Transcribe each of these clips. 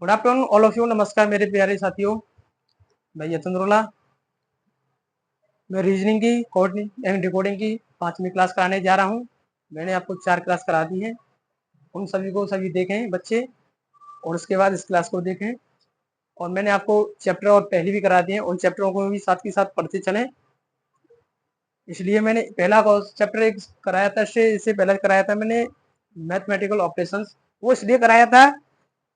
Good afternoon all of you. नमस्कार मेरे प्यारे साथियों, मैं यतन रोला। मैं रीजनिंग की कोडिंग एंड डिकोडिंग की 5वीं क्लास कराने जा रहा हूँ। मैंने आपको 4 क्लास करा दी है, उन सभी को सभी देखें बच्चे, और उसके बाद इस क्लास को देखें। और मैंने आपको चैप्टर और पहले भी करा दिए हैं, उन चैप्टरों को भी साथ के साथ पढ़ते चलें। इसलिए मैंने पहला चैप्टर एक कराया था, इससे पहले कराया था मैंने मैथमेटिकल ऑपरेशंस। वो इसलिए कराया था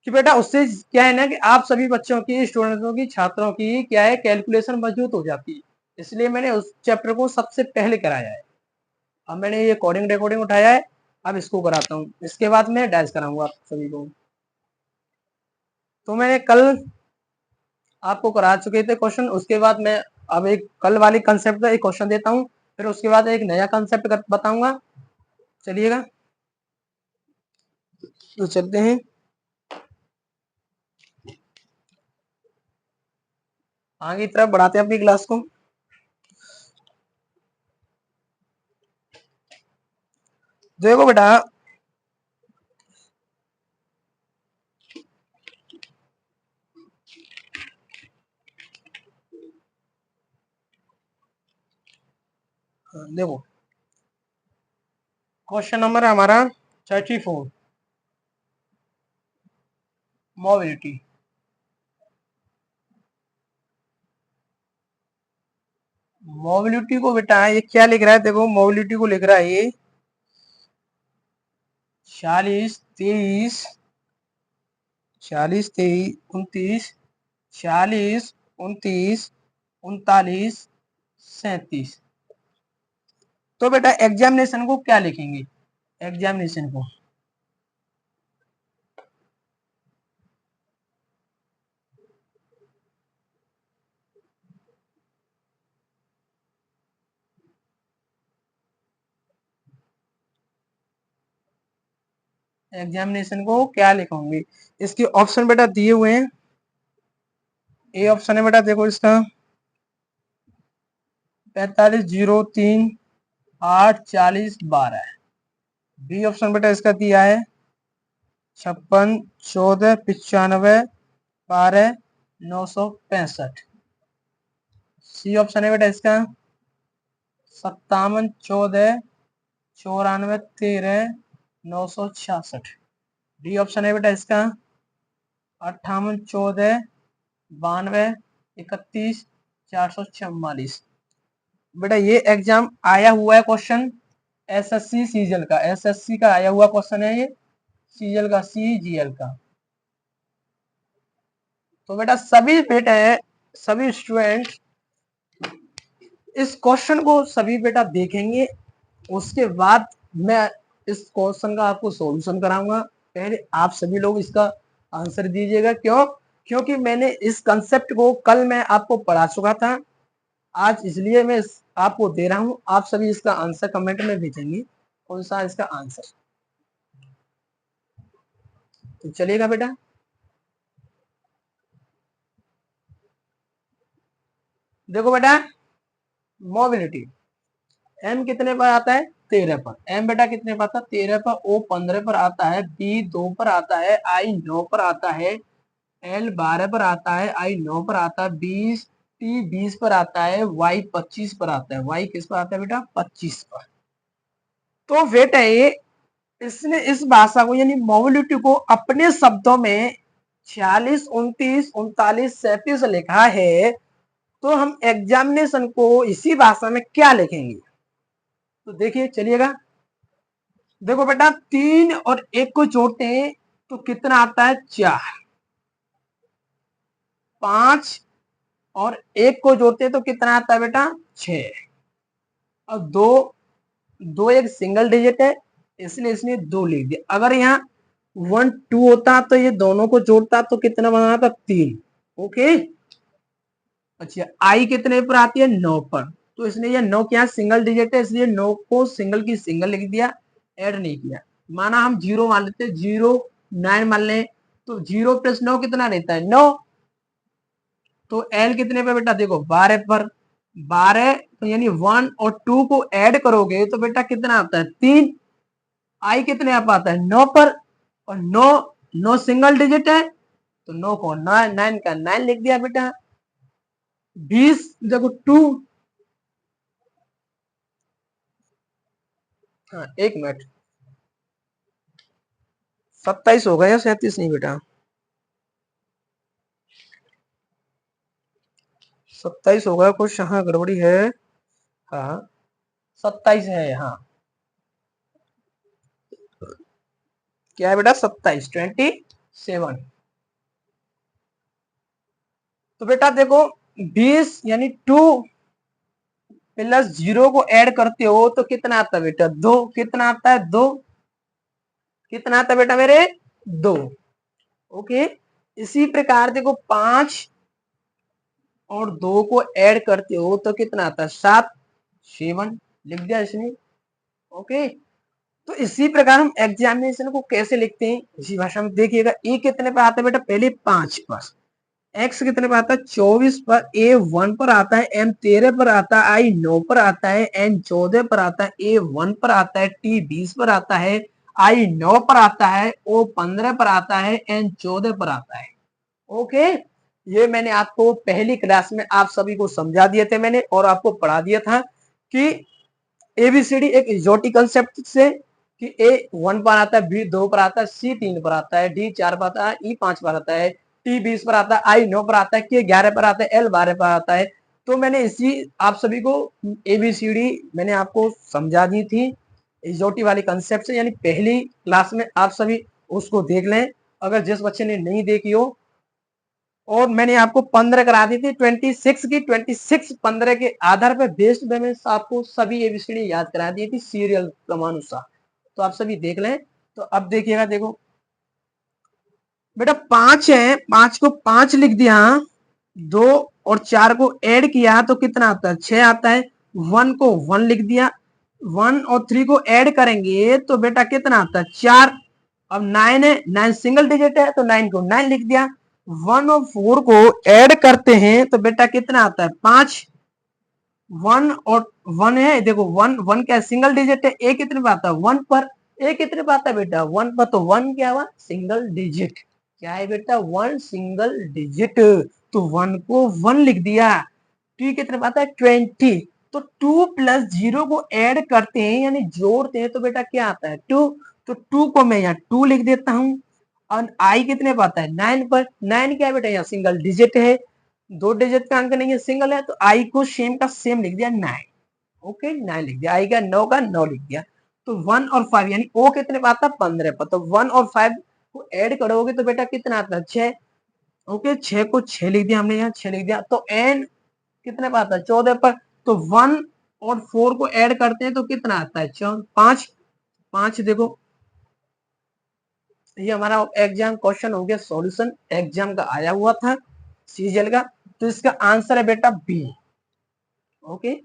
कि बेटा उससे क्या है ना कि आप सभी बच्चों की, स्टूडेंट्सों की, छात्रों की क्या है, कैलकुलेशन मजबूत हो जाती है। इसलिए मैंने उस चैप्टर को सबसे पहले कराया है। अब मैंने ये कोडिंग रिकॉर्डिंग उठाया है, अब इसको कराता हूँ। इसके बाद मैं डैश कराऊंगा आप सभी को। तो मैंने कल आपको करा चुके थे क्वेश्चन, उसके बाद मैं अब एक कल वाली कंसेप्ट का एक क्वेश्चन देता हूँ, फिर उसके बाद एक नया कंसेप्ट बताऊंगा। चलिएगा, तो चलते हैं आगे की तरफ, बढ़ाते हैं अपनी क्लास को। देखो बेटा, देखो क्वेश्चन नंबर है हमारा 34, मोबिलिटी। मोबिलिटी को बेटा ये क्या लिख रहा है, देखो मोबिलिटी को लिख रहा है ये 40, 23, 40, 23, 29, 40, 29, 39, 37। तो बेटा एग्जामिनेशन को क्या लिखेंगे, एग्जामिनेशन को एग्जामिनेशन को क्या लिखोगे। इसके ऑप्शन बेटा दिए हुए हैं। ए ऑप्शन है बेटा, देखो इसका 45, 0, 3, 8, 40, 12। बी ऑप्शन बेटा इसका दिया है 56, 14, 95, 12, 965। सी ऑप्शन है बेटा इसका 57, 14, 94, 13, 966। डी ऑप्शन है बेटा इसका 58, 14, 92, 31, 444। बेटा ये एग्जाम आया हुआ है क्वेश्चन एसएससी सीजीएल का, एसएससी का आया हुआ क्वेश्चन है ये, सीजीएल का, सीजीएल का। तो बेटा सभी बेटा है, सभी स्टूडेंट इस क्वेश्चन को सभी बेटा देखेंगे, उसके बाद मैं इस क्वेश्चन का आपको सॉल्यूशन कराऊंगा। पहले आप सभी लोग इसका आंसर दीजिएगा। क्यों? क्योंकि मैंने इस कंसेप्ट को कल मैं आपको पढ़ा चुका था, आज इसलिए मैं आपको दे रहा हूं। आप सभी इसका आंसर कमेंट में भेजेंगे कौन सा इसका आंसर। तो चलिएगा बेटा, देखो बेटा मोबिलिटी एम कितने पर आता है, 13 पर। एम बेटा कितने पर आता है, 13 पर। ओ 15 पर आता है, बी 2 पर आता है, आई 9 पर आता है, एल 12 पर आता है, आई 9 पर आता है, 20, टी 20 पर आता है, वाई 25 पर आता है। वाई किस पर आता है बेटा, 25 पर। तो बेटा ये इसने इस भाषा को यानी मोबिलिटी को अपने शब्दों में 46, 29, 39, 37 लिखा है। तो हम एग्जामिनेशन को इसी भाषा में क्या लिखेंगे, तो देखिए चलिएगा। देखो बेटा 3 और 1 को जोड़ते हैं तो कितना आता है, 4। 5 और 1 को जोड़ते हैं तो कितना आता है बेटा, 6। और दो दो एक सिंगल डिजिट है, इसलिए इसने 2 लिख दिया। अगर यहाँ 1 2 होता तो ये दोनों को जोड़ता तो कितना बना था, 3। ओके। अच्छा आई कितने पर आती है, 9 पर। तो इसने ये 9 क्या सिंगल डिजिट है, इसलिए 9 को सिंगल की सिंगल लिख दिया, ऐड नहीं किया। माना हम 0 मान लेते, 0 9 मान ले, तो 0 + 9 कितना रहता है, 9। तो एल कितने पे बेटा, देखो 12 पर। 12 तो यानी 1 और 2 को ऐड करोगे तो बेटा कितना आता है, 3। आई कितने आप आता है, 9 पर। और 9 9 सिंगल डिजिट है, तो 9 को 9 का 9 लिख दिया बेटा। 20 देखो 2, हाँ 1 मिनट, 27 हो गया, 37 नहीं बेटा, 27 हो गया, कुछ हाँ गड़बड़ी है। हाँ 27 है, हाँ क्या है बेटा, 27, 27। तो बेटा देखो 20 यानी 2 प्लस 0 को ऐड करते हो तो कितना आता है बेटा, 2। कितना आता है, 2। कितना आता है बेटा मेरे, 2। ओके। इसी प्रकार देखो 5 और 2 को ऐड करते हो तो कितना आता है, 7, 7 लिख दिया इसने। ओके। तो इसी प्रकार हम एग्जामिनेशन को कैसे लिखते हैं, इसी भाषा में देखिएगा। ए कितने पे आता है बेटा, पहले 5 पर, एक्स कितने पर आता है, 24 पर, ए 1 पर आता है, एम 13 पर आता है, आई 9 पर आता है, एन 14 पर आता है, ए 1 पर आता है, टी 20 पर आता है, आई 9 पर आता है, ओ 15 पर आता है, एन 14 पर आता है। ओके। ये मैंने आपको पहली क्लास में आप सभी को समझा दिए थे मैंने, और आपको पढ़ा दिया था कि एबीसीडी एक एग्जॉटिक कंसेप्ट से, कि ए 1 पर आता है, बी 2 पर आता है, सी 3 पर आता है, डी 4 पर आता है, ई 5 पर आता है, टी 20 पर आता है, आई 9 पर आता है, के 11 पर आता है, एल 12 पर आता है। तो मैंने इसी आप सभी को एबीसीडी मैंने आपको समझा दी थी एग्जॉटिक वाली कंसेप्ट से, यानी पहली क्लास में आप सभी उसको देख लें, अगर जिस बच्चे ने नहीं देखी हो। और मैंने आपको 15 करा दी थी, 26 की 26 15 के आधार पर बेस्ड पे मैं आपको सभी एबीसीडी याद करा दी थी सीरियल क्रमानुसार। तो आप सभी देख लें। तो अब देखिएगा, देखो बेटा 5 है, 5 को 5 लिख दिया, 2 और 4 को ऐड किया तो कितना आता है, 6 आता है। 1 को 1 लिख दिया, 1 और 3 को ऐड करेंगे तो बेटा कितना आता है, 4। अब 9 है, 9 सिंगल डिजिट है तो 9 को 9 लिख दिया। 1 और 4 को ऐड करते हैं तो बेटा कितना आता है, 5। 1 और 1 है, देखो 1 1 क्या सिंगल डिजिट है, ए कितने पे आता है, 1 पर। ए कितने पे आता है बेटा, 1 पर, तो 1 क्या हुआ, सिंगल डिजिट। क्या है बेटा, 1 सिंगल डिजिट। तो 1 को 1 लिख दिया। टी कितने पे आता है, 20। तो 2 प्लस 0 को ऐड करते हैं यानी जोड़ते हैं तो बेटा क्या आता है, 2। तो 2 को मैं यहाँ 2 लिख देता हूँ। और आई कितने पे आता है, 9 पर। 9 क्या है बेटा, यहाँ सिंगल डिजिट है, 2 डिजिट का अंक नहीं है, सिंगल है, तो आई को सेम का सेम लिख दिया, 9। ओके, 9 लिख दिया। आई का 9 का 9 लिख दिया। तो 1 और 5 यानी ओ कितने पे आता है, 15 पर। तो 1 और 5 को ऐड करोगे तो बेटा कितना आता है, 6। ओके, 6 को 6 लिख दिया हमने, यहाँ 6 लिख दिया। तो एन कितने पे आता है, 14 पर। तो 1 और 4 को ऐड करते हैं तो कितना आता है, 5। 5 देखो, ये हमारा एग्जाम क्वेश्चन हो गया, सॉल्यूशन एग्जाम का आया हुआ था सीजीएल का। तो इसका आंसर है बेटा बी। ओके,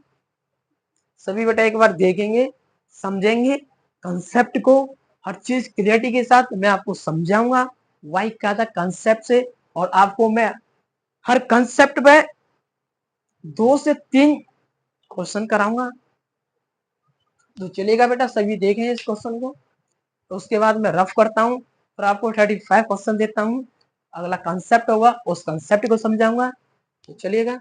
सभी बेटा एक बार देखेंगे, समझेंगे कंसेप्ट को, हर चीज क्लियरिटी के साथ मैं आपको समझाऊंगा वाई क्या था कंसेप्ट से। और आपको मैं हर कंसेप्ट पे 2 से 3 क्वेश्चन कराऊंगा। तो चलेगा बेटा, सभी देखें इस क्वेश्चन को। तो उसके बाद मैं रफ करता हूँ, फिर आपको 35 क्वेश्चन देता हूँ, अगला कंसेप्ट होगा उस कंसेप्ट को समझाऊंगा। तो चलिएगा।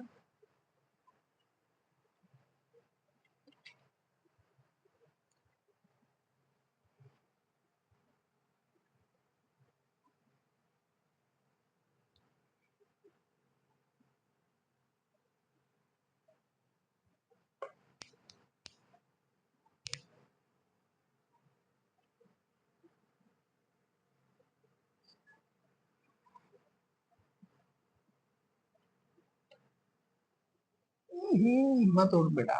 मत उठ बेटा।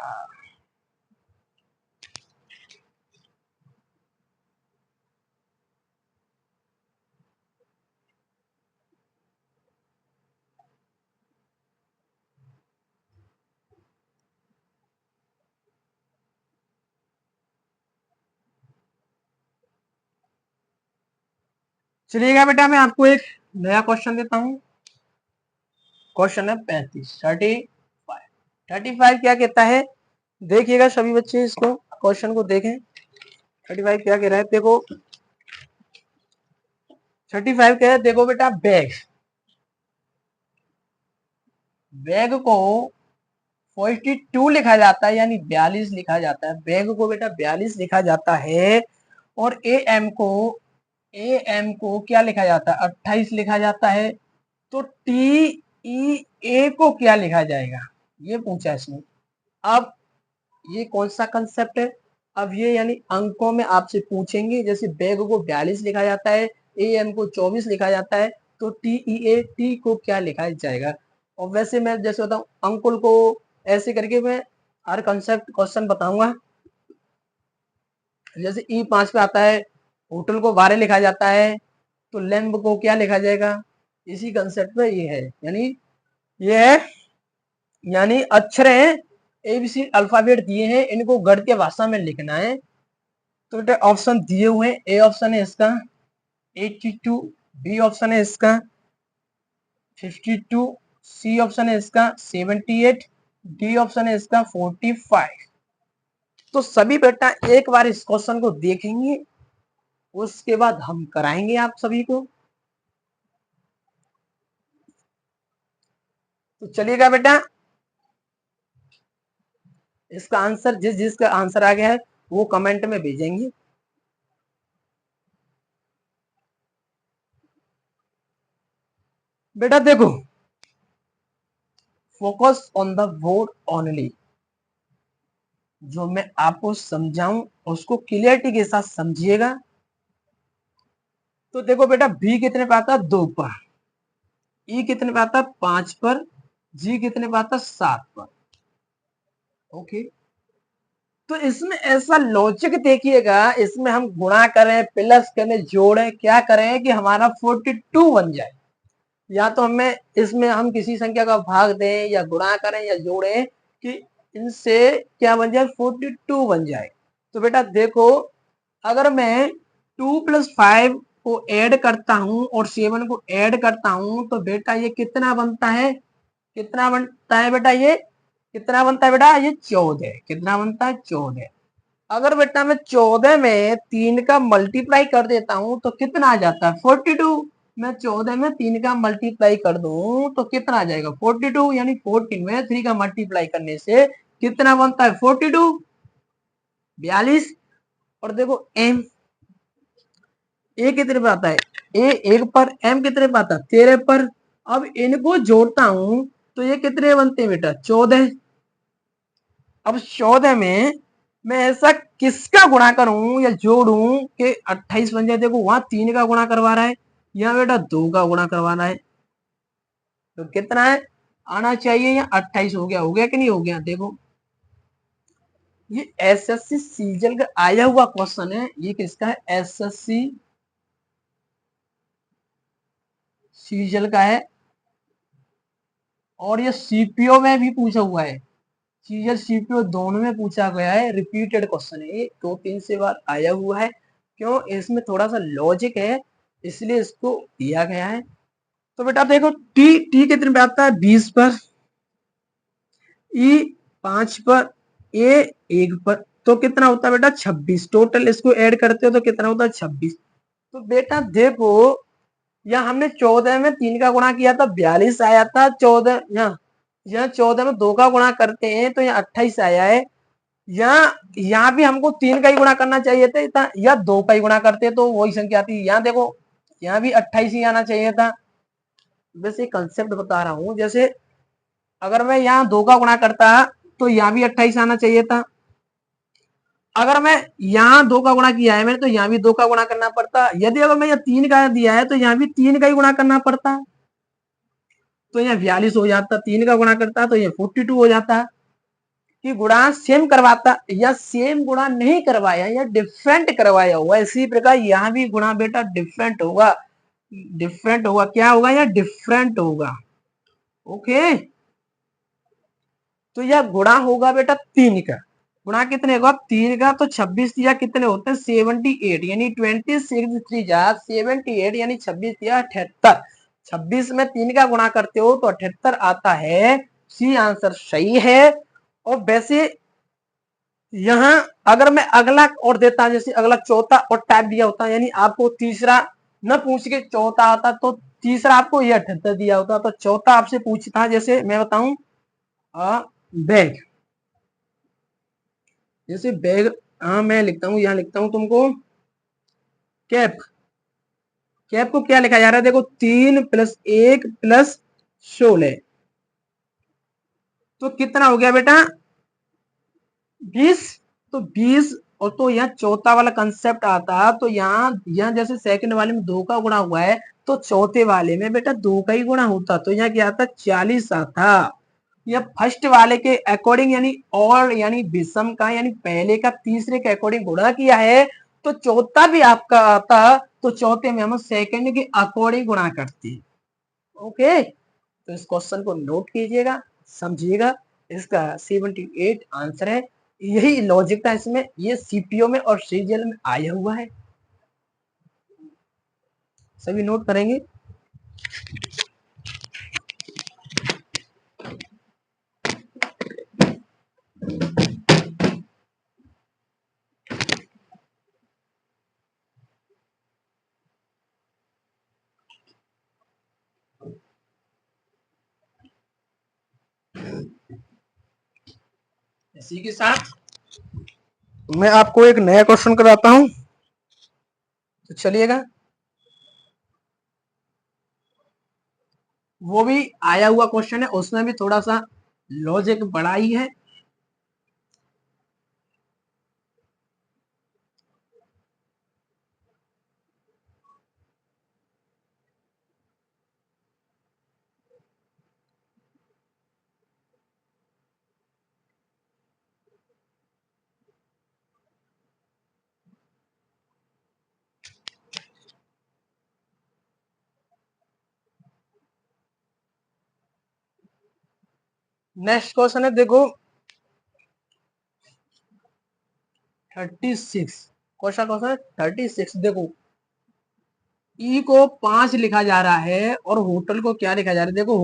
चलिएगा बेटा, मैं आपको एक नया क्वेश्चन देता हूँ। क्वेश्चन है 35, 35 क्या कहता है, देखिएगा सभी बच्चे इसको क्वेश्चन को देखें। 35 क्या कह रहा है, देखो 35 क्या है, देखो बेटा बैग, वेग को 42 लिखा जाता है, यानी 42 लिखा जाता है। वेग को बेटा 42 लिखा जाता है। और एम को क्या लिखा जाता है? 28 लिखा जाता है। तो टी ई ए को क्या लिखा जाएगा, ये पूछा इसने। अब ये कौन सा कंसेप्ट है? अब ये यानी अंकों में आपसे पूछेंगे, जैसे वेग को 42 लिखा जाता है, ए एम को 24 लिखा जाता है, तो टी ई ए टी को क्या लिखा जाएगा। और वैसे मैं जैसे बताऊं अंकुल को, ऐसे करके मैं हर कंसेप्ट क्वेश्चन बताऊंगा। जैसे ई 5 पे आता है, होटल को 12 लिखा जाता है, तो लैम्ब को क्या लिखा जाएगा। इसी कंसेप्ट पे ये है, ये है यानी अक्षर है, एबीसी अल्फाबेट दिए हैं, इनको गणितीय भाषा में लिखना है। तो बेटा ऑप्शन दिए हुए हैं, ए ऑप्शन है इसका 82, बी ऑप्शन है इसका 52, सी ऑप्शन है इसका 78, डी ऑप्शन है इसका 45। तो सभी बेटा एक बार इस क्वेश्चन को देखेंगे, उसके बाद हम कराएंगे आप सभी को। तो चलिएगा बेटा, इसका आंसर जिसका आंसर आ गया है वो कमेंट में भेजेंगे। बेटा देखो, focus on the word only, जो मैं आपको समझाऊं उसको क्लियरिटी के साथ समझिएगा। तो देखो बेटा, बी कितने पे आता है? 2 पर। ई कितने पे आता है? 5 पर। जी कितने पे आता है? 7 पर। ओके, तो इसमें ऐसा लॉजिक देखिएगा, इसमें हम गुणा करें, प्लस करें, जोड़ें, क्या करें कि हमारा 42 बन जाए। या तो हमें इसमें हम किसी संख्या का भाग दें, या गुणा करें, या जोड़ें कि इनसे क्या बन जाए? 42 बन जाए। तो बेटा देखो, अगर मैं 2 + 5 को ऐड करता हूं और 7 को ऐड करता हूं, तो बेटा ये कितना बनता है? कितना बनता है बेटा? ये कितना बनता है बेटा? ये 14। कितना बनता है? 14। अगर बेटा मैं 14 में 3 का मल्टीप्लाई कर देता हूं तो कितना आ जाता है? 42। मैं 14 में 3 का मल्टीप्लाई कर दूं तो कितना आ जाएगा? 42। यानी 14 में 3 का मल्टीप्लाई करने से कितना बनता है? 42, 42। और देखो एम, ए कितने पे आता है? ए 1 पर। एम कितने पे आता है? 13 पर। अब इनको जोड़ता हूं तो ये कितने बनते हैं बेटा? 14। अब 14 में मैं ऐसा किसका गुणा करूं या जोड़ूं कि 28 बन जाए? देखो वहां 3 का गुणा करवा रहा है, यहाँ बेटा 2 का गुणा करवाना है, तो कितना है आना चाहिए? या 28 हो गया। हो गया कि नहीं हो गया? देखो ये एसएससी सीजल का आया हुआ क्वेश्चन है। ये किसका है? एसएससी सीजल का है, और ये सीपीओ में भी पूछा हुआ है। सीजल सीपीओ दोनों में पूछा गया है, रिपीटेड क्वेश्चन है, ये 2-3 से बार आया हुआ है। क्यों? इसमें थोड़ा सा लॉजिक है, इसलिए इसको दिया गया है। तो बेटा देखो, टी टी कितने पे आता है? 20 पर। ई 5 पर। ए 1 पर। तो कितना होता है बेटा? 26। टोटल इसको ऐड करते हो तो कितना होता है? 26। तो बेटा देखो, यहाँ हमने 14 में 3 का गुणा किया था, 42 आया था। 14 यहाँ 14 में 2 का गुणा करते हैं तो यहाँ 28 आया है। यहाँ भी हमको 3 का ही गुणा करना चाहिए था, या 2 का ही गुणा करते तो वही संख्या आती। यहाँ देखो, यहाँ भी 28 ही आना चाहिए था। वैसे कंसेप्ट बता रहा हूँ, जैसे अगर मैं यहाँ 2 का गुणा करता तो यहाँ भी 28 आना चाहिए था। अगर मैं यहाँ 2 का गुणा किया है मैंने, तो यहाँ भी 2 का गुणा करना पड़ता। यदि अगर मैं यहाँ 3 का दिया है तो यहाँ भी 3 का ही गुणा करना पड़ता, तो यहाँ 42 हो जाता। 3 का गुणा करता तो ये 42 हो जाता। कि गुणा सेम करवाता, या सेम गुणा नहीं करवाया, या डिफरेंट करवाया हुआ। इसी प्रकार यहाँ भी गुणा बेटा डिफरेंट होगा। डिफरेंट होगा, क्या होगा? या डिफरेंट होगा। ओके, तो यह गुणा होगा बेटा 3 का। गुणा कितने होगा? 3 का। तो 26 या कितने होते हैं? 78। यानी 26 3 जा 78, यानी 26 या 78। 26 में 3 का गुणा करते हो तो 78 आता है। सी आंसर सही है। और वैसे यहाँ अगर मैं अगला और देता, जैसे अगला चौथा और टाइप दिया होता, यानी आपको तीसरा न पूछ के चौथा आता तो तीसरा आपको ये 78 दिया होता, तो चौथा आपसे पूछता, जैसे मैं बताऊं बैग, जैसे बैग, हाँ मैं लिखता हूँ, यहाँ लिखता हूँ तुमको कैप। कैप को क्या लिखा जा रहा है, देखो 3 + 1 + 16, तो कितना हो गया बेटा 20। तो 20, और तो यहाँ चौथा वाला कंसेप्ट आता, तो यहाँ जैसे सेकंड वाले में 2 का गुणा हुआ है, तो चौथे वाले में बेटा 2 का ही गुणा होता, तो यहाँ क्या आता 40 आता। या फर्स्ट वाले के अकॉर्डिंग यानी और यानी विषम का यानी पहले का तीसरे के अकॉर्डिंग गुणा किया है, तो चौथा भी आपका आता, तो चौथे में हम सेकंड के अकॉर्डिंग गुणा करते हैं। ओके, तो इस क्वेश्चन को नोट कीजिएगा, समझिएगा, इसका 78 आंसर है। यही लॉजिक था इसमें, ये सीपीओ में और सीजीएल में आया हुआ है, सभी नोट करेंगे। इसी के साथ मैं आपको एक नया क्वेश्चन कराता हूं, तो चलिएगा। वो भी आया हुआ क्वेश्चन है, उसमें भी थोड़ा सा लॉजिक बड़ा ही है। नेक्स्ट क्वेश्चन है, देखो 36 क्वेश्चन है 36। देखो ई को 5 लिखा जा रहा है और होटल को क्या लिखा जा रहा है, देखो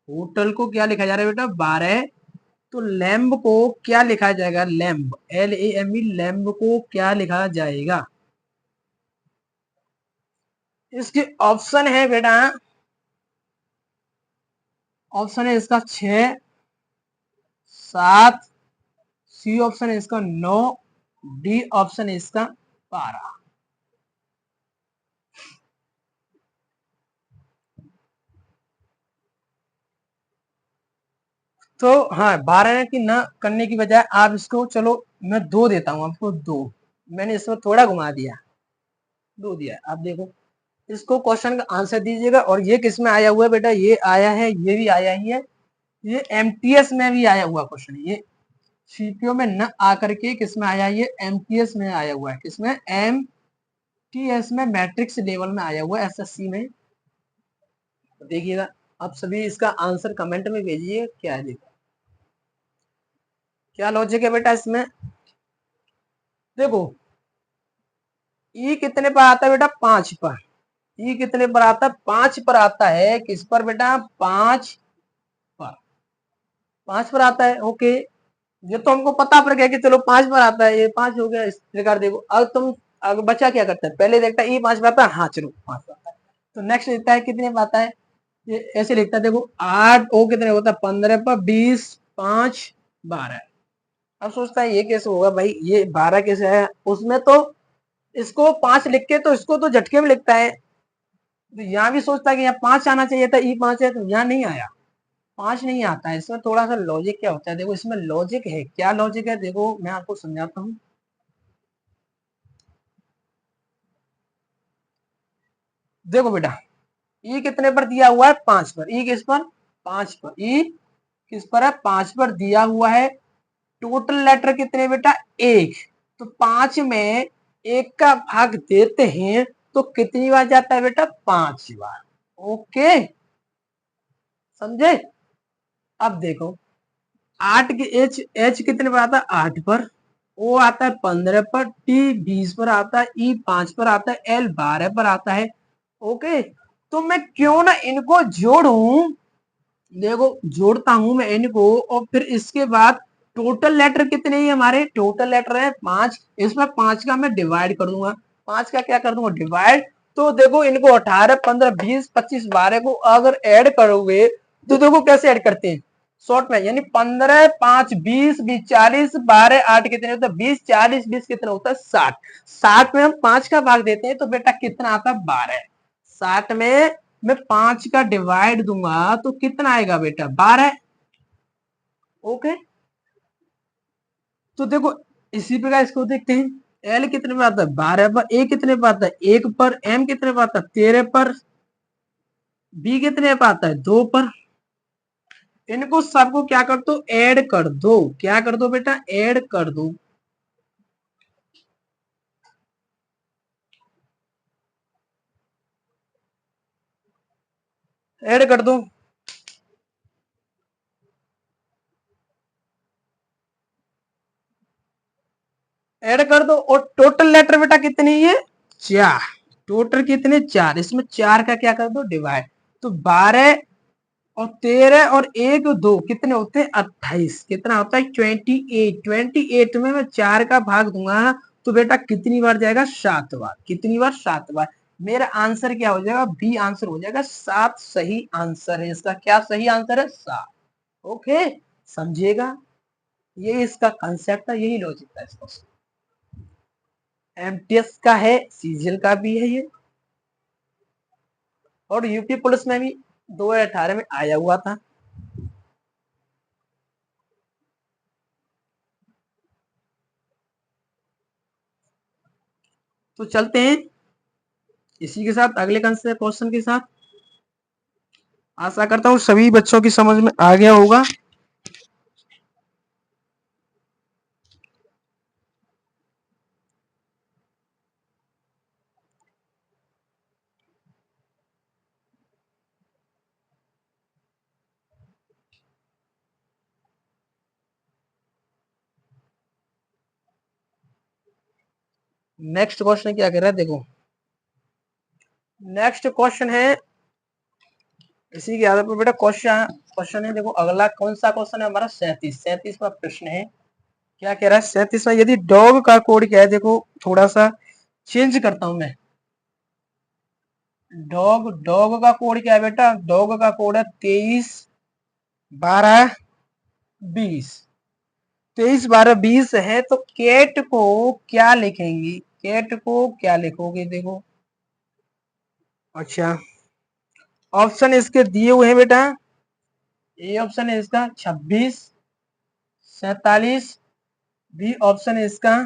होटल को क्या लिखा जा रहा है बेटा 12। तो लैम्ब को क्या लिखा जाएगा, लैम्ब LAMB, लैम्ब को क्या लिखा जाएगा। इसके ऑप्शन है बेटा, ऑप्शन है इसका 6, 7, सी ऑप्शन है इसका 9, डी ऑप्शन है इसका 12। तो हाँ 12 की न करने की बजाय आप इसको, चलो मैं 2 देता हूँ आपको, 2 मैंने इसमें थोड़ा घुमा दिया, 2 दिया। आप देखो इसको क्वेश्चन का आंसर दीजिएगा। और ये किस में आया हुआ है बेटा, ये आया है, ये भी आया ही है, ये MTS में भी आया हुआ क्वेश्चन है। ये सीपीओ में न आकर के किस में आया, ये MTS में आया हुआ है, किसमें MTS में, मैट्रिक्स लेवल में आया हुआ है, SSC में। तो देखिएगा आप सभी इसका आंसर कमेंट में भेजिए, क्या है देखो क्या लॉजिक है बेटा इसमें। देखो ई कितने पर आता है बेटा, 5 पर। ई कितने पर आता है, 5 पर आता है, किस पर बेटा 5 पर, 5 पर आता है। ओके, ये तो हमको पता पड़ गया कि चलो 5 पर आता है, ये 5 हो गया इस प्रकार। देखो अब तुम, अब बच्चा क्या करता है, पहले देखता है ई 5 पर आता है, हाँ चलो 5 पर आता है, तो नेक्स्ट देखता है कितने पर आता है, ये ऐसे लिखता है। देखो 8 ओ कितने होता है 15 पर, 20 5 12। अब सोचता है ये कैसे होगा भाई, ये 12 कैसे है, उसमें तो इसको 5 लिख के तो इसको तो झटके में लिखता है, तो यहाँ भी सोचता है कि यहाँ 5 आना चाहिए था, ई 5 है, तो यहाँ नहीं आया, 5 नहीं आता है। इसमें थोड़ा सा लॉजिक क्या होता है, देखो इसमें लॉजिक है, क्या लॉजिक है, देखो मैं आपको समझाता हूँ। देखो बेटा ई कितने पर दिया हुआ है, 5 पर, ई किस पर 5 पर, ई किस पर है 5 पर दिया हुआ है। टोटल लेटर कितने बेटा 1, तो 5 में 1 का भाग देते हैं तो कितनी बार जाता है बेटा 5 बार। ओके समझे। अब देखो 8 के एच, एच कितने पर आता है 8 पर, ओ आता है 15 पर, टी 20 पर आता है, ई 5 पर आता है, एल 12 पर आता है। ओके, तो मैं क्यों ना इनको जोड़ूं, देखो जोड़ता हूं मैं इनको, और फिर इसके बाद टोटल लेटर कितने ही हमारे, टोटल लेटर है 5, इसमें 5 का मैं डिवाइड कर दूंगा, 5 का क्या कर दूंगा डिवाइड, तो देखो इनको 18, 15, 20, 25, 12 को अगर ऐड करोगे तो देखो कैसे ऐड करते हैं शॉर्ट में, यानी 15, 5, 20, 20, 40, 12, 8 कितने होता है 20, 40, 20 कितना होता है 60। 60 में हम 5 का भाग देते हैं तो बेटा कितना आता है 12। 60 में मैं 5 का डिवाइड दूंगा तो कितना आएगा बेटा 12। ओके, तो देखो इसी प्रकार इसको देखते हैं। एल कितने पे आता है 12 पर, ए कितने पे आता है 1 पर, एम कितने पे आता है 13 पर, बी कितने पे आता है 2 पर। इनको सबको क्या कर दो ऐड कर दो, क्या कर दो बेटा ऐड कर दो। ऐड कर दो, ऐड कर दो और टोटल लेटर बेटा कितनी है 4। टोटल कितने 4, इसमें 4 का क्या कर दो डिवाइड, तो 12 और 13 और 1 2 कितने होते हैं 28, कितना होता है 28। 28 में मैं 4 का भाग दूंगा तो बेटा कितनी बार जाएगा 7 बार, कितनी बार 7 बार। मेरा आंसर क्या हो जाएगा बी आंसर हो जाएगा 7 सही आंसर है इसका। क्या सही आंसर है 7। ओके, समझिएगा, ये इसका कंसेप्ट है, यही लॉजिक था इसका। एमटीएस का है, सीजीएल का भी है ये, और यूपी पुलिस में भी 2018 में आया हुआ था। तो चलते हैं इसी के साथ अगले क्वेश्चन के साथ। आशा करता हूं सभी बच्चों की समझ में आ गया होगा। नेक्स्ट क्वेश्चन क्या कह रहा है देखो, नेक्स्ट क्वेश्चन है इसी के आधार पर बेटा क्वेश्चन है देखो, अगला कौन सा क्वेश्चन है हमारा 37वां प्रश्न है। क्या कह रहा है 37वां, यदि डॉग का कोड क्या है देखो, थोड़ा सा चेंज करता हूं मैं। डॉग डॉग का कोड क्या है बेटा, डॉग का कोड है 23 12 20। 23 12 20 है, तो कैट को क्या लिखेंगे, कैट को क्या लिखोगे देखो। अच्छा, ऑप्शन इसके दिए हुए हैं बेटा, ए ऑप्शन है इसका 26 47, बी ऑप्शन है इसका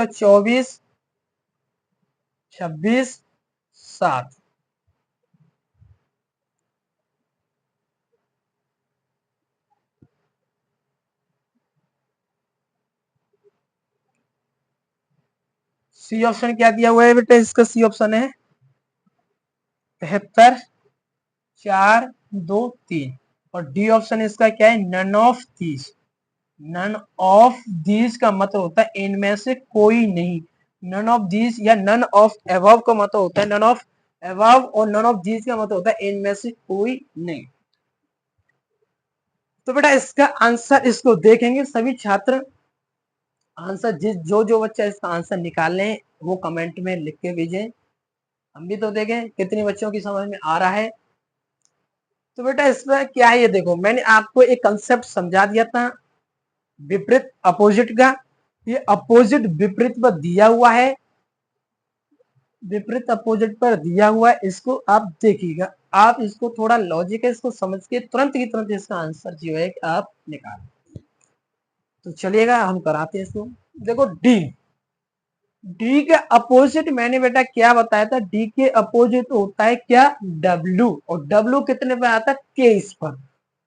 24 26 7। सी ऑप्शन क्या दिया हुआ है बेटा, इसका सी ऑप्शन है 73 4 2 3, और डी ऑप्शन इसका क्या है none of these. None of these का मतलब होता है इनमें से कोई नहीं। नन ऑफ दीज या नन ऑफ एबव का मतलब होता है नन ऑफ एबव, और नन ऑफ दीज का मतलब होता है इनमें से कोई नहीं। तो बेटा इसका आंसर इसको देखेंगे सभी छात्र। आंसर जो जो बच्चा इसका आंसर निकाल लें वो कमेंट में लिख के भेजें, हम भी तो देखें कितने बच्चों की समझ में आ रहा है। तो बेटा इसमें क्या है ये देखो, मैंने आपको एक कंसेप्ट समझा दिया था विपरीत अपोजिट का। ये अपोजिट विपरीत पर दिया हुआ है, विपरीत अपोजिट पर दिया हुआ है, इसको आप देखिएगा। आप इसको थोड़ा लॉजिक है इसको समझ के तुरंत की तुरंत इसका आंसर जो है आप निकाल। तो चलिएगा हम कराते हैं इसको। देखो डी, डी के अपोजिट मैंने बेटा क्या बताया था, डी के अपोजिट होता है क्या डब्ल्यू, और डब्ल्यू कितने पे आता है 23 पर।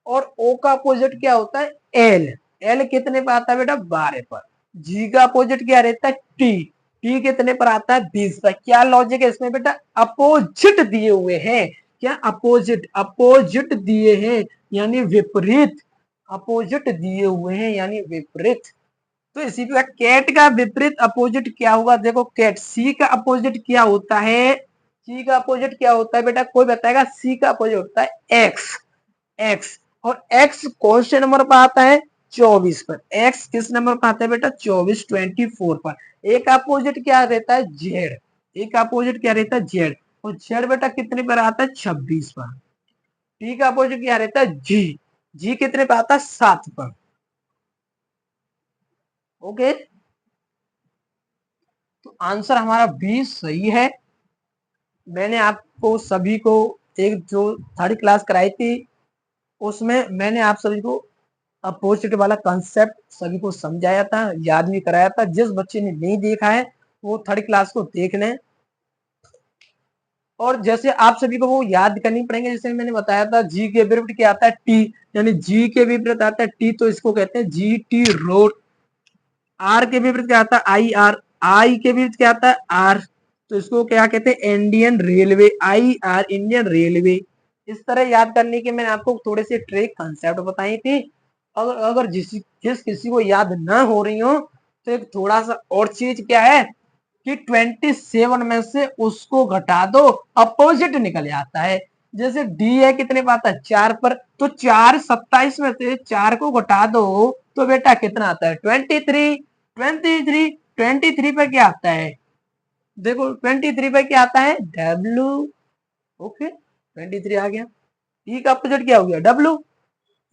और ओ का अपोजिट क्या होता है एल, एल कितने पे आता है बेटा 12 पर। जी का अपोजिट क्या रहता है टी, टी कितने पर आता है 20 पर। क्या लॉजिक है इसमें बेटा, अपोजिट दिए हुए हैं, क्या अपोजिट, अपोजिट दिए हैं यानी विपरीत, अपोजिट दिए हुए हैं यानी विपरीत। तो इसी प्रकार कैट का विपरीत अपोजिट क्या होगा देखो, कैट सी का अपोजिट क्या होता है, सी का अपोजिट क्या होता है बेटा कोई बताएगा, सी का अपोजिट होता है एक्स, एक्स, और एक्स कौन से नंबर पर आता है 24 पर। x किस नंबर पर आता है बेटा? 24, 24 पर। एक अपोजिट क्या रहता है? z। एक अपोजिट क्या रहता है? z। और z बेटा कितने पर आता है? 26 पर। t का अपोजिट क्या रहता है? g। g कितने पर आता है? 7 पर। ओके, तो आंसर हमारा बी सही है। मैंने आपको सभी को एक जो थर्ड क्लास कराई थी उसमें मैंने आप सभी को अपोजिट वाला कंसेप्ट सभी को समझाया था, याद भी कराया था। जिस बच्चे ने नहीं देखा है वो थर्ड क्लास को देख लें। और जैसे आप सभी को वो याद करनी पड़ेंगे, जैसे मैंने बताया था जी के विपरीत क्या आता है? टी, यानी जी के विपरीत आता है टी, तो इसको कहते हैं जी टी रोड। आर के विपरीत क्या आता है? I R. आई के विपरीत क्या आता है? आर, तो इसको क्या कहते हैं? Indian railway. I R Indian railway. इस तरह याद करने के मैंने आपको थोड़े से ट्रिक कंसेप्ट बताई थी। अगर जिस किसी को याद ना हो रही हो तो एक थोड़ा सा और चीज क्या है कि 27 में से उसको घटा दो, अपोजिट निकल जाता है। जैसे डी है कितने पर आता है? 4 पर, तो 4 27 में से 4 को घटा दो तो बेटा कितना आता है? 23। 23 पे क्या आता है? देखो 23 पे क्या आता है? डब्ल्यू। ओके, 23 आ गया। ई का अपोजिट क्या हो गया? डब्ल्यू।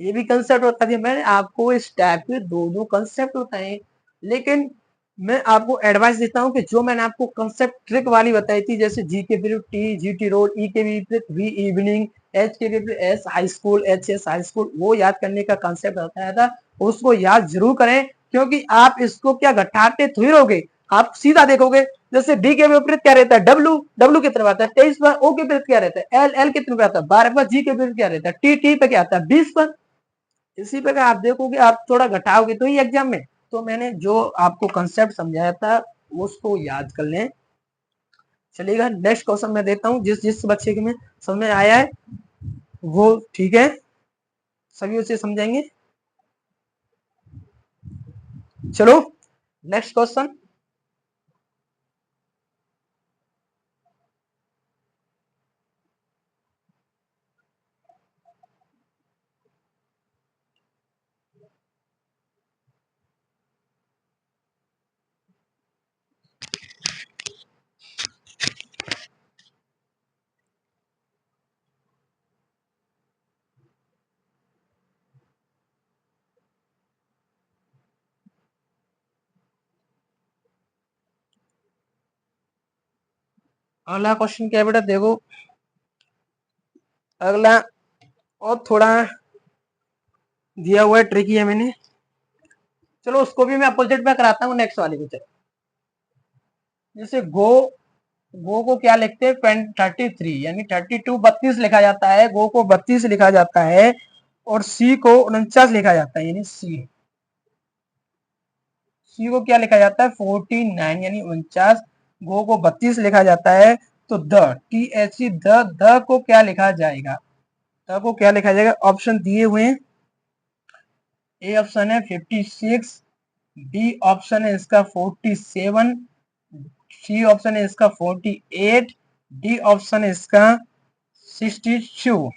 ये भी कंसेप्ट होता है। मैंने आपको इस टाइप के दो कंसेप्ट होता है, लेकिन मैं आपको एडवाइस देता हूँ कि जो मैंने आपको कंसेप्ट ट्रिक वाली बताई थी, जैसे जी के विपरीत टी, जी टी रोड, ई के विपरीत वी इवनिंग, एच के विपरीत S high school, H S high school, वो याद करने का कंसेप्ट बताया था, उसको याद जरूर करें। क्योंकि आप इसको क्या घटाते थोड़ी रहोगे, आप सीधा देखोगे। जैसे डी के विपरीत क्या रहता है? डब्ल्यू। डब्ल्यू कितने पर आता है? 23 पर। ओ के विपरीत क्या रहता है? एल। एल कितने पर आता है? 12 पर। जी के विपरीत क्या रहता है? टी। टी पे क्या आता है? 20 पर। इसी प्रकार आप देखोगे, आप थोड़ा घटाओगे तो ही एग्जाम में। तो मैंने जो आपको कंसेप्ट समझाया था उसको याद कर लें। चलिएगा, नेक्स्ट क्वेश्चन मैं देता हूँ। जिस जिस बच्चे के में समझ में आया है वो ठीक है, सभी उसे समझाएंगे। चलो नेक्स्ट क्वेश्चन। अगला क्वेश्चन क्या है बेटा? देखो अगला और थोड़ा दिया हुआ है, ट्रिकी है मैंने। चलो उसको भी मैं अपोजिट में कराता हूँ नेक्स्ट वाले को। चलो जैसे गो को क्या लिखते हैं? 33, यानी 32 32 लिखा जाता है। गो को 32 लिखा जाता है। और सी को 49 लिखा जाता है, यानी सी। सी को क्या लिखा जाता है? 49, यानी 49। गो को 32 लिखा जाता है। तो the T H E the को क्या लिखा जाएगा? द को क्या लिखा जाएगा? ऑप्शन दिए हुए हैं। ए ऑप्शन है 56, बी ऑप्शन है इसका 47, सी ऑप्शन है इसका 48, डी ऑप्शन है इसका 62।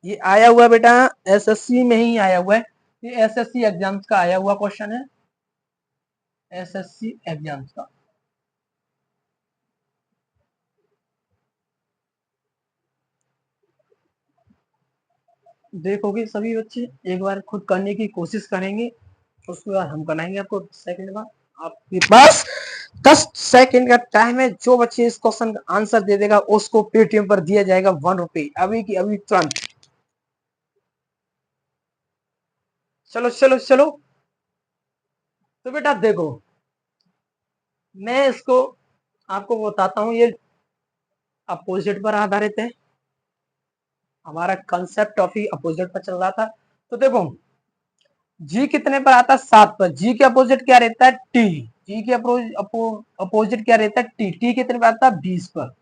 ये आया हुआ बेटा एसएससी में ही आया हुआ है। ये एसएससी एग्जाम्स का आया हुआ क्वेश्चन है, एसएससी एग्जाम्स का। देखोगे सभी बच्चे, एक बार खुद करने की कोशिश करेंगे, उसके बाद हम कराएंगे आपको 10 सेकंड बाद। आपके पास 10 सेकंड का टाइम है। जो बच्चे इस क्वेश्चन का आंसर दे देगा उसको पेटीएम पर दिया जाएगा 1 रुपए, अभी की अभी, तुरंत। चलो चलो चलो, तो बेटा देखो मैं इसको आपको बताता हूँ। ये अपोजिट पर आधारित है, हमारा कंसेप्ट ऑफ ही अपोजिट पर चल रहा था। तो देखो जी कितने पर आता है? 7 पर। जी के अपोजिट क्या रहता है? टी। जी के अपोजिट क्या रहता है? टी। टी कितने पर आता है? 20 पर।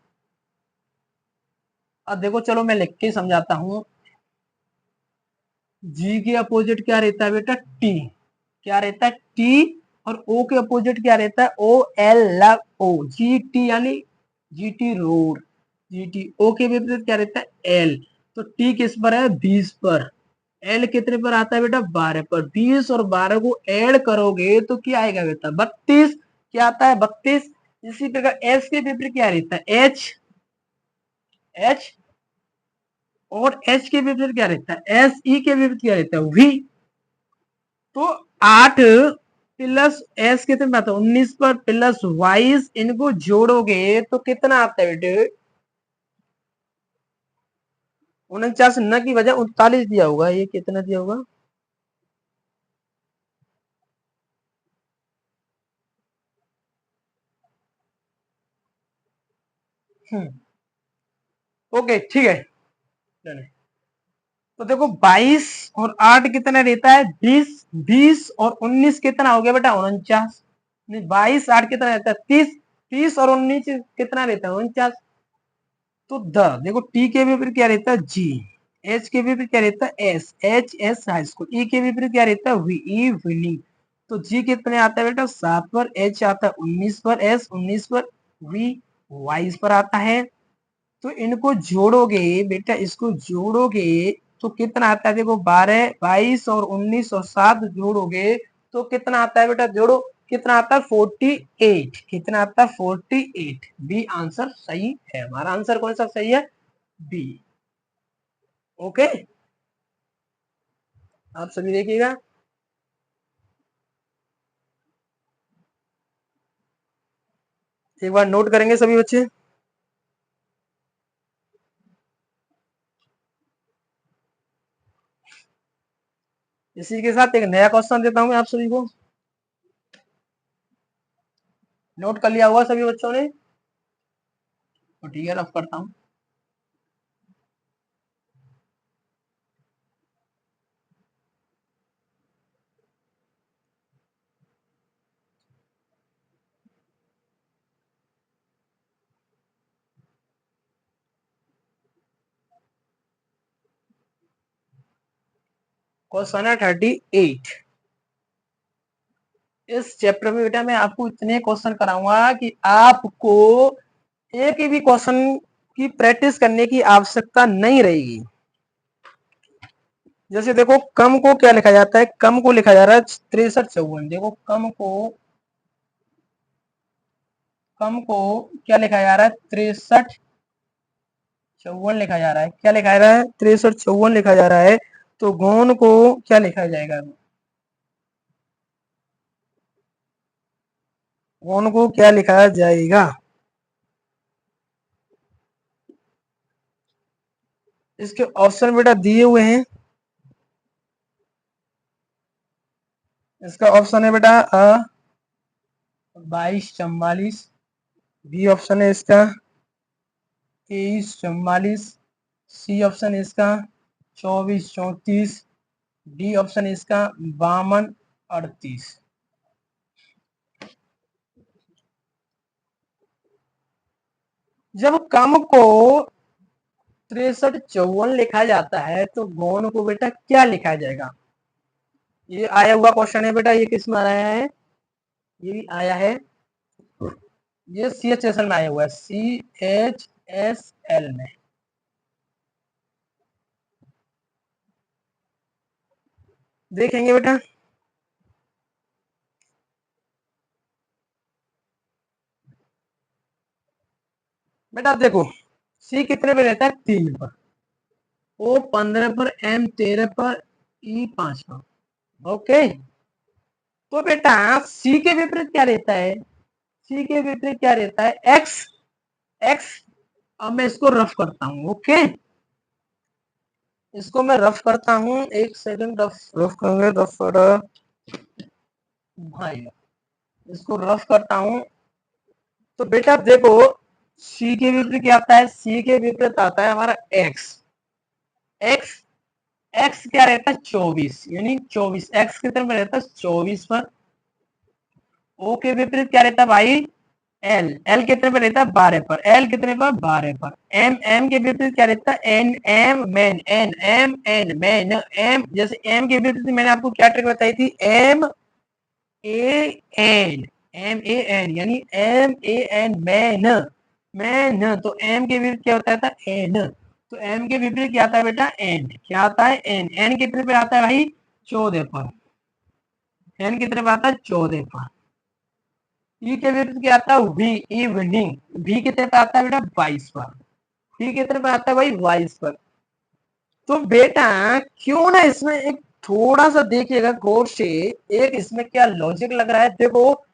अब देखो चलो मैं लिख के समझाता हूँ। जी के अपोजिट क्या रहता है बेटा? टी। क्या रहता है? टी। और ओ के अपोजिट क्या रहता है? O L O. G T यानी G T road. G T. O के विपरीत क्या रहता है? एल। तो टी किस पर है? 20 पर। एल कितने पर आता है बेटा 12 पर। 20 और 12 को ऐड करोगे तो क्या आएगा बेटा 32। क्या आता है 32। इसी प्रकार एस के विपरीत क्या रहता है एच। एच और एच के विपरीत क्या रहता है एस। ई के विपरीत क्या रहता है वी। तो 8 प्लस एस कितने में आता है 19 पर प्लस 22 इनको जोड़ोगे तो कितना आता है बेटे 49 न की वजह 39 दिया होगा। ये कितना दिया होगा ओके ठीक है। तो देखो 22 और 8 कितना रहता है 20। 20 और 19 कितना हो गया बेटा 49। 22 8 कितना रहता है 30। 30 और 19 कितना रहता है 49। तो द देखो टी के विपरीत क्या रहता है जी। एच के विपरीत क्या रहता है S. H S high school. E के विपरीत क्या रहता है वी ई विनिंग। तो जी कितने आता है बेटा 7 पर। एच आता है 19 पर। एस 19 पर। वी 22 पर आता है। तो इनको जोड़ोगे बेटा इसको जोड़ोगे तो कितना आता है देखो 12 22 और 19 और 7 जोड़ोगे तो कितना आता है बेटा जोड़ो कितना आता है 48। कितना आता है 48। बी आंसर सही है। हमारा आंसर कौन सा सही है बी। ओके आप सभी देखिएगा। एक बार नोट करेंगे सभी बच्चे। इसी के साथ एक नया क्वेश्चन देता हूं मैं आप सभी को। नोट कर लिया हुआ सभी बच्चों ने तो ठीक है रफ करता हूं। क्वेश्चन है 38। इस चैप्टर में बेटा मैं आपको इतने क्वेश्चन कराऊंगा कि आपको एक भी क्वेश्चन की प्रैक्टिस करने की आवश्यकता नहीं रहेगी। जैसे देखो कम को क्या लिखा जाता है कम को लिखा जा रहा है 63 54। देखो कम को क्या लिखा जा रहा है 63 54 लिखा जा रहा है। क्या लिखा जा रहा है 63 54 लिखा जा रहा है। तो गौन को क्या लिखा जाएगा गौन को क्या लिखा जाएगा। इसके ऑप्शन बेटा दिए हुए हैं। इसका ऑप्शन है बेटा 22 44। बी ऑप्शन है इसका 23 44। सी ऑप्शन है इसका 24 34। डी ऑप्शन है इसका 52 38। जब कम को 63 54 लिखा जाता है तो गौण को बेटा क्या लिखा जाएगा। ये आया हुआ क्वेश्चन है बेटा। ये किस में आया है ये भी आया है। ये सी एच एस एल में आया हुआ है CHSL में। देखेंगे बेटा। बेटा देखो सी कितने पे रहता है 3 पर। ओ 15 पर। एम 13 पर। ई 5 पर। ओके तो बेटा सी के विपरीत क्या रहता है सी के विपरीत क्या रहता है एक्स। एक्स अब मैं इसको रफ करता हूं। ओके इसको मैं रफ करता हूं। एक सेकंड रफ रफ करेंगे रफ भाई इसको रफ करता हूं। तो बेटा देखो सी के विपरीत क्या आता है सी के विपरीत आता है हमारा एक्स। एक्स एक्स क्या रहता है 24 यानी 24। एक्स कितने में रहता है 24 पर। ओ के विपरीत क्या रहता है भाई एल। एल कितने पर रहता है 12 पर। एल कितने पर 12 पर। एम एम के विपरीत क्या रहता है N. M man N M N man M. जैसे एम के विपरीत मैंने आपको क्या ट्रिक बताई थी M A N. M A N यानी M A N man. Man तो एम के विपरीत क्या होता था एन। तो m के विपरीत क्या आता है बेटा, n। क्या आता है, n कितने पे आता है भाई, 14 पर। n कितने पे आता है, 14 पर। e के विपरीत क्या आता है, v, इवनिंग। v कितने पे आता है बेटा, 22 पर। v कितने पे आता है भाई, 22 पर। तो बेटा क्यों ना इसमें एक थोड़ा सा देखिएगा गौर से, एक इसमें क्या लॉजिक लग रहा है, देखो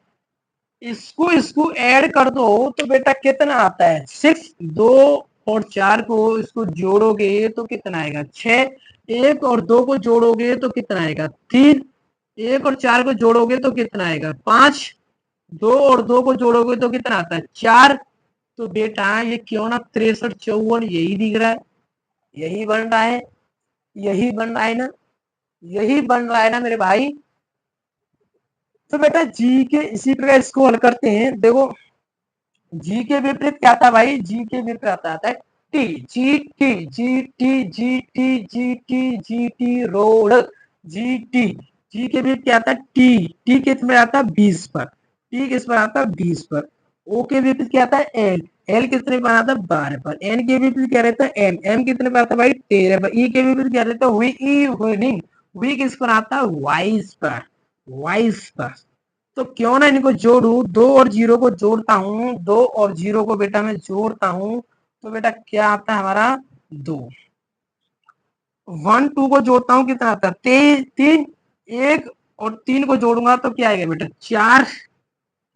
इसको इसको ऐड कर दो तो बेटा कितना आता है, 6। 2 और 4 को इसको जोड़ोगे तो कितना आएगा, 6। 1 और 2 को जोड़ोगे तो कितना आएगा, 3। 1 और 4 को जोड़ोगे तो कितना आएगा, 5। 2 और 2 को जोड़ोगे तो कितना आता है, 4। तो बेटा ये क्यों ना 63 54 यही दिख रहा है, यही बन रहा है, यही बन रहा है ना, यही बन रहा है ना मेरे भाई। तो बेटा जी के इसी प्रकार इसको हल करते हैं। देखो जी के विपरीत क्या था भाई, जी के विपरीत आता है T. G T, G T, G T, G T, G T road, G T. G के विपरीत क्या आता है, टी। टी किस में आता है, 20 पर। टी किस पर आता है, 20 पर। ओ के विपरीत क्या आता है, एल। एल कितने पर आता है, 12 पर। एन के विपरीत क्या रहता है, एम। एम कितने पर आता है भाई, 13 पर। ई के विपरीत क्या रहता है, वी। इवनिंग। वी किस पर आता है, 22 पर। 22 पर। तो क्यों ना इनको जोड़ू, 2 और 0 को जोड़ता हूं, 2 और 0 को बेटा मैं जोड़ता हूं, तो बेटा क्या आता है हमारा, 2। 1 2 को जोड़ता हूं कितना आता है, 3। 1 और 3 को जोड़ूंगा तो क्या आएगा बेटा, 4।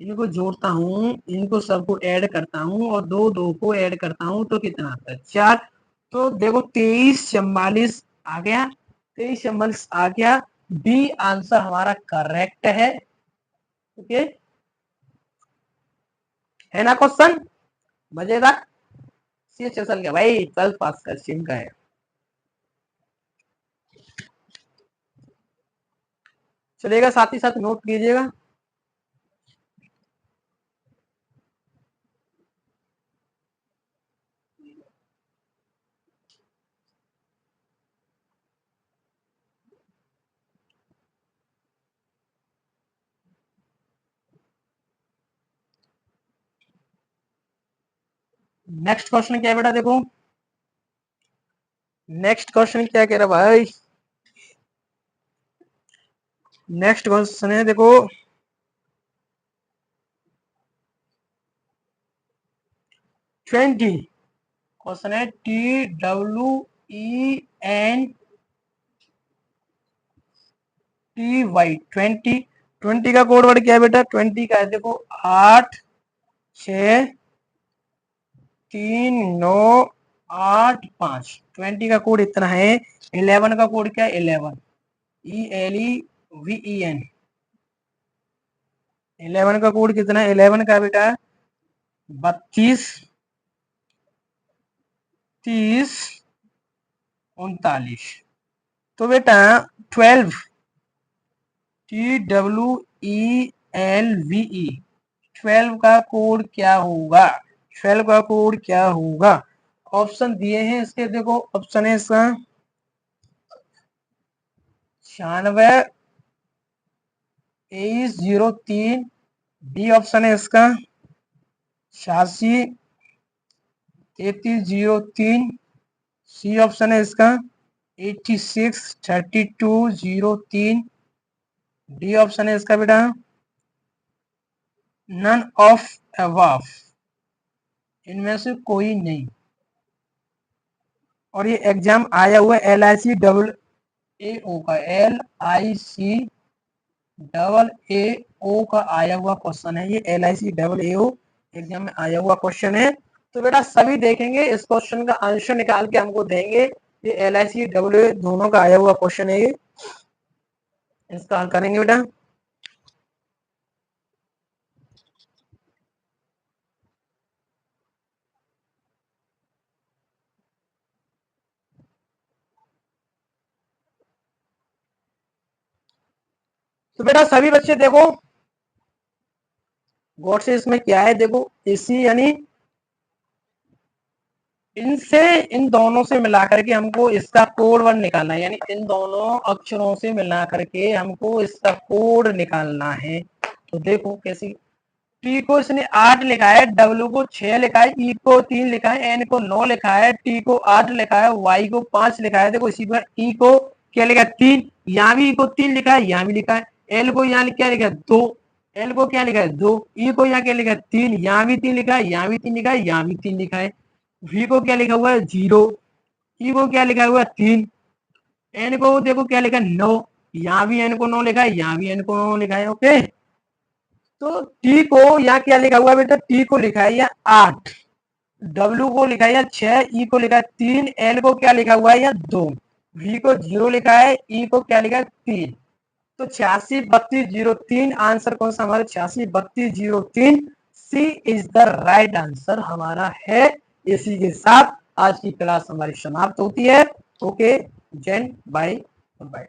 इनको जोड़ता हूं, इनको सबको ऐड करता हूं और 2 2 को ऐड करता हूं तो कितना आता है, 4। तो देखो 23 44 आ गया, 23 44 आ गया। बी आंसर हमारा करेक्ट है। ओके, है ना क्वेश्चन मजेदार। सी चल गया भाई, 12 पास का सिम का है। चलेगा, साथ ही साथ नोट कीजिएगा। नेक्स्ट क्वेश्चन क्या है बेटा, देखो नेक्स्ट क्वेश्चन क्या कह रहा भाई। नेक्स्ट क्वेश्चन है देखो, 20। क्वेश्चन है TWENTY 20। 20 का कोड वर्ड क्या है बेटा, 20 का है देखो 8 6 3 9 8 5। 20 का कोड इतना है। 11 का कोड क्या है, 11 ELEVEN। 11 का कोड कितना है, 11 का बेटा 32 30 39। तो बेटा 12 TWELVE 12 का कोड क्या होगा, 12 का कोड क्या होगा। ऑप्शन दिए हैं इसके, देखो ऑप्शन है इसका 96 2303। बी ऑप्शन है इसका 86 3303। सी ऑप्शन है इसका 86 3203। डी ऑप्शन है इसका बेटा नन ऑफ अबव, इनमें से कोई नहीं। और ये एग्जाम आया हुआ है LIC AA का, LIC का आया हुआ क्वेश्चन है ये, LICAO एग्जाम में आया हुआ क्वेश्चन है। तो बेटा सभी देखेंगे, इस क्वेश्चन का आंसर निकाल के हमको देंगे। ये LICAO दोनों का आया हुआ क्वेश्चन है ये, इसका हल करेंगे बेटा। तो बेटा सभी बच्चे देखो गौर से, इसमें क्या है देखो, इसी यानी इनसे इन दोनों से मिला करके हमको इसका कोड वर्ड निकालना है, यानी इन दोनों अक्षरों से मिला करके हमको इसका कोड निकालना है। तो देखो कैसी, टी को इसने 8 लिखा है, डब्ल्यू को 6 लिखा है, ई को 3 लिखा है, एन को 9 लिखा है, टी को 8 लिखा है, वाई को 5 लिखा है। देखो इसी पर ई को क्या लिखा है 3, यहाँ भी ई को 3 लिखा है, यहाँ भी लिखा है। एल को यहाँ क्या लिखा है 2, एल को क्या लिखा है 2, ई को यहाँ क्या लिखा है 3, यहाँ भी 3 लिखा है, यहाँ भी 3 लिखा है, यहाँ भी 3 लिखा है। वी को क्या लिखा हुआ है 0, ई को क्या लिखा हुआ है 3, एन को देखो क्या लिखा है 9, यहाँ भी एन को 9 लिखा है, यहाँ भी एन को 9 लिखा है। ओके, तो टी को यहाँ क्या लिखा हुआ है बेटा, टी को लिखा है यहाँ 8, डब्ल्यू को लिखा है 6, ई को लिखा है 3, एल को क्या लिखा हुआ है यहाँ 2, वी को 0 लिखा है, ई को क्या लिखा है 3। तो 863203 आंसर कौन सा हमारा 863203 सी इज द राइट आंसर हमारा है। इसी के साथ आज की क्लास हमारी समाप्त होती है। Okay, Jain bye bye.